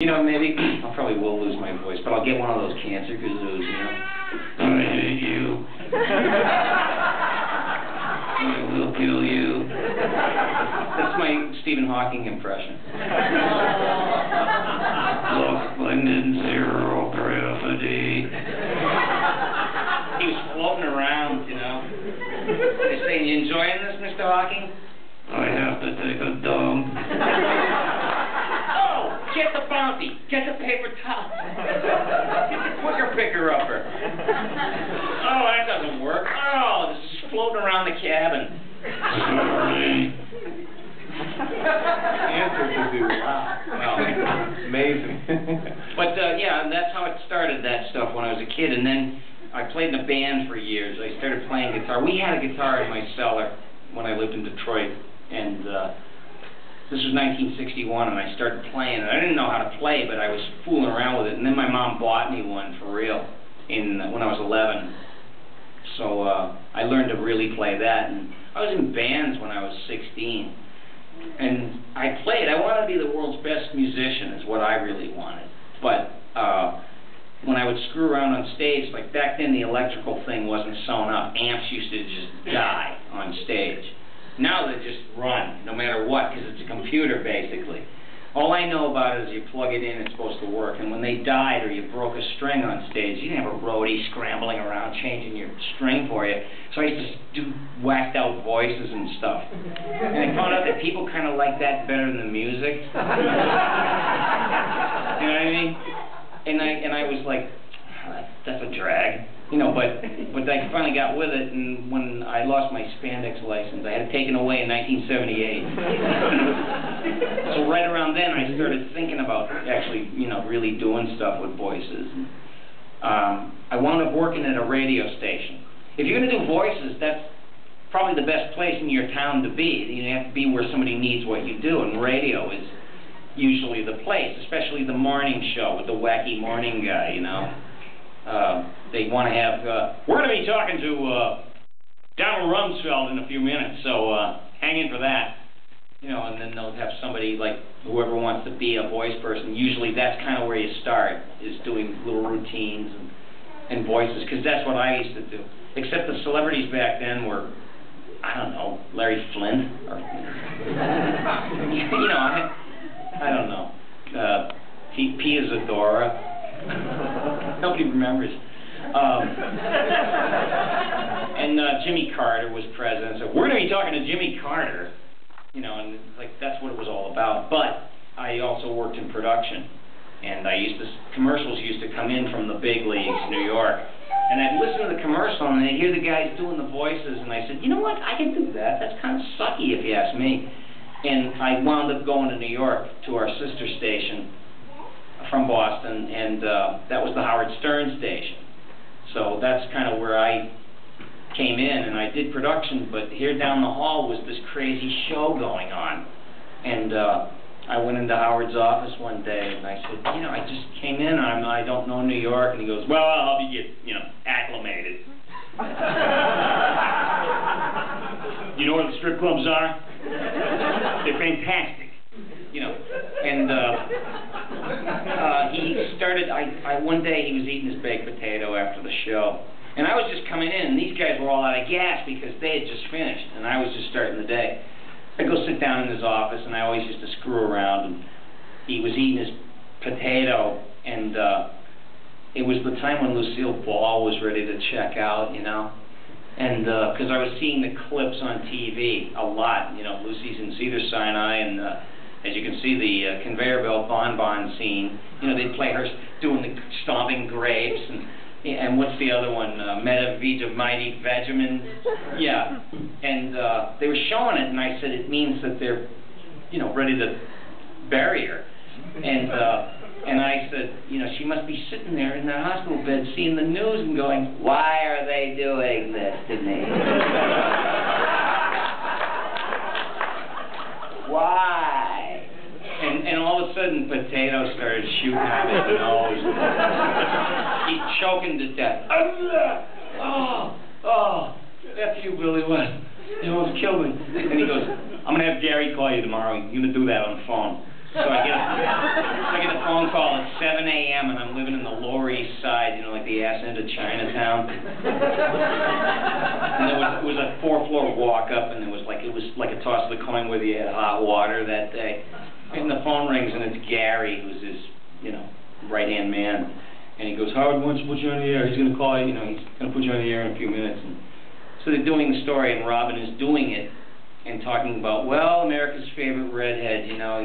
You know, maybe I probably will lose my voice, but I'll get one of those cancer kazoos, you know. I hate you. I will kill you. That's my Stephen Hawking impression. Look, in zero gravity. He was floating around, you know. They say, "You enjoying this, Mr. Hawking?" I have to take a dump. Get the bounty. Get the paper towel. Get the quicker picker-upper. Oh, that doesn't work. Oh, this is floating around the cabin. Sorry. Answer to do. Wow. Well, amazing. But, yeah, that's how it started, that stuff, when I was a kid. And then I played in a band for years. I started playing guitar. We had a guitar in my cellar when I lived in Detroit. And, this was 1961, and I started playing, and I didn't know how to play, but I was fooling around with it, and then my mom bought me one for real when I was 11. So I learned to really play that, and I was in bands when I was 16. And I played. I wanted to be the world's best musician is what I really wanted. But when I would screw around on stage, like back then the electrical thing wasn't sewn up. Amps used to just die on stage. Now they just run, no matter what, because it's a computer, basically. All I know about it is you plug it in, it's supposed to work. And when they died or you broke a string on stage, you didn't have a roadie scrambling around changing your string for you. So I used to do whacked-out voices and stuff. And I found out that people kind of like that better than the music. You know what I mean? And I was like, that's a drag. You know, but I finally got with it, and when I lost my spandex license, I had it taken away in 1978. So right around then, I started thinking about actually, you know, really doing stuff with voices. I wound up working at a radio station. If you're going to do voices, that's probably the best place in your town to be. You have to be where somebody needs what you do, and radio is usually the place, especially the morning show with the wacky morning guy, you know. They want to have, we're going to be talking to Donald Rumsfeld in a few minutes, so hang in for that. You know, and then they'll have somebody like whoever wants to be a voice person. Usually that's kind of where you start, is doing little routines and voices, because that's what I used to do. Except the celebrities back then were, I don't know, Larry Flint, or, you know, I don't know, Pia Zadora. Nobody remembers. And Jimmy Carter was president, so we're going to be talking to Jimmy Carter, you know, and like that's what it was all about. But I also worked in production, and commercials used to come in from the big leagues, New York, and I'd listen to the commercial, and I'd hear the guys doing the voices, and I said, you know what, I can do that. That's kind of sucky if you ask me. And I wound up going to New York to our sister station from Boston, and that was the Howard Stern station. So that's kind of where I came in, and I did production, but here down the hall was this crazy show going on. And I went into Howard's office one day, and I said, you know, I just came in, I don't know New York. And he goes, well, I'll help you get, you know, acclimated. You know where the strip clubs are? They're fantastic. You know, and he started, one day he was eating his baked potato after the show, and I was just coming in, and these guys were all out of gas because they had just finished, and I was just starting the day. I'd go sit down in his office, and I always used to screw around, and he was eating his potato, and it was the time when Lucille Ball was ready to check out, you know, and because I was seeing the clips on TV a lot, you know, Lucy's in Cedars-Sinai, and as you can see, the conveyor belt bonbon scene, you know, they'd play her doing the stomping grapes, and what's the other one, Meta Vita Mighty Vegemin, yeah, and they were showing it, and I said, it means that they're, you know, ready to bury her, and I said, you know, she must be sitting there in the hospital bed seeing the news and going, why are they doing this to me? Why? And all of a sudden, Potato started shooting out his nose. He's choking to death. Oh, F you, Billy West. You almost killed me. And he goes, I'm going to have Gary call you tomorrow. You're going to do that on the phone. So I get a phone call at 7 a.m. and I'm living in the Lower East Side, you know, like the ass end of Chinatown. And it was a 4-floor walk up, and it was like a toss of the coin whether you had hot water that day. And the phone rings, and it's Gary, who's his, you know, right-hand man. And he goes, Howard wants to put you on the air. He's going to call you, you know, he's going to put you on the air in a few minutes. And so they're doing the story, and Robin is doing it and talking about, well, America's favorite redhead, you know,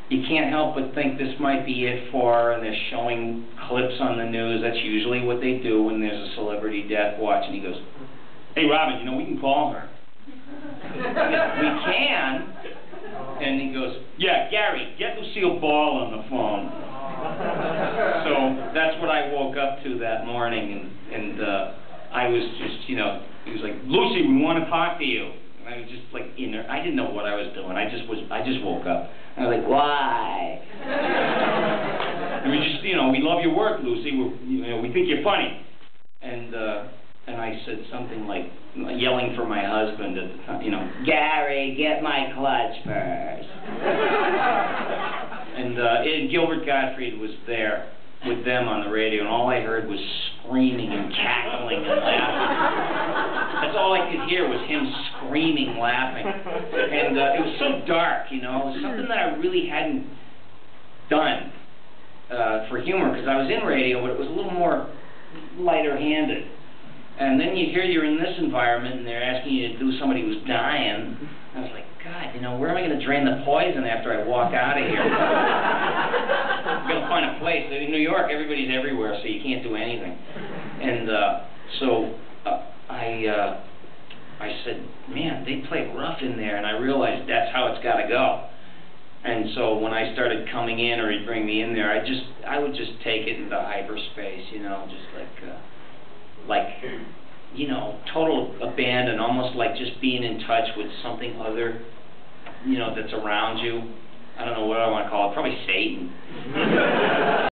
you can't help but think this might be it for her, and they're showing clips on the news. That's usually what they do when there's a celebrity death watch. And he goes, hey, Robin, you know, we can call her. We can. And he goes, yeah, Gary, get Lucille Ball on the phone. So that's what I woke up to that morning, and I was just, you know, he was like, Lucy, we want to talk to you. And I was just like, I didn't know what I was doing. I just woke up. And I was like, why? And we just, you know, we love your work, Lucy. We think you're funny. And I said something like, yelling for my husband at the time, you know, Gary, get my clutch first. And Gilbert Gottfried was there with them on the radio, and all I heard was screaming and cackling and laughing. That's all I could hear was him screaming, laughing. And it was so dark, you know. It was something that I really hadn't done for humor, because I was in radio, but it was a little more lighter-handed. And then you hear you're in this environment, and they're asking you to do somebody who's dying. I was like, God, you know, where am I going to drain the poison after I walk out of here? I'm going to find a place. In New York, everybody's everywhere, so you can't do anything. And so I said, man, they play rough in there, and I realized that's how it's got to go. And so when I started coming in, or he'd bring me in there, I would just take it into hyperspace, you know, just like, you know, total abandon, almost like just being in touch with something other, you know, that's around you. I don't know what I want to call it, probably Satan.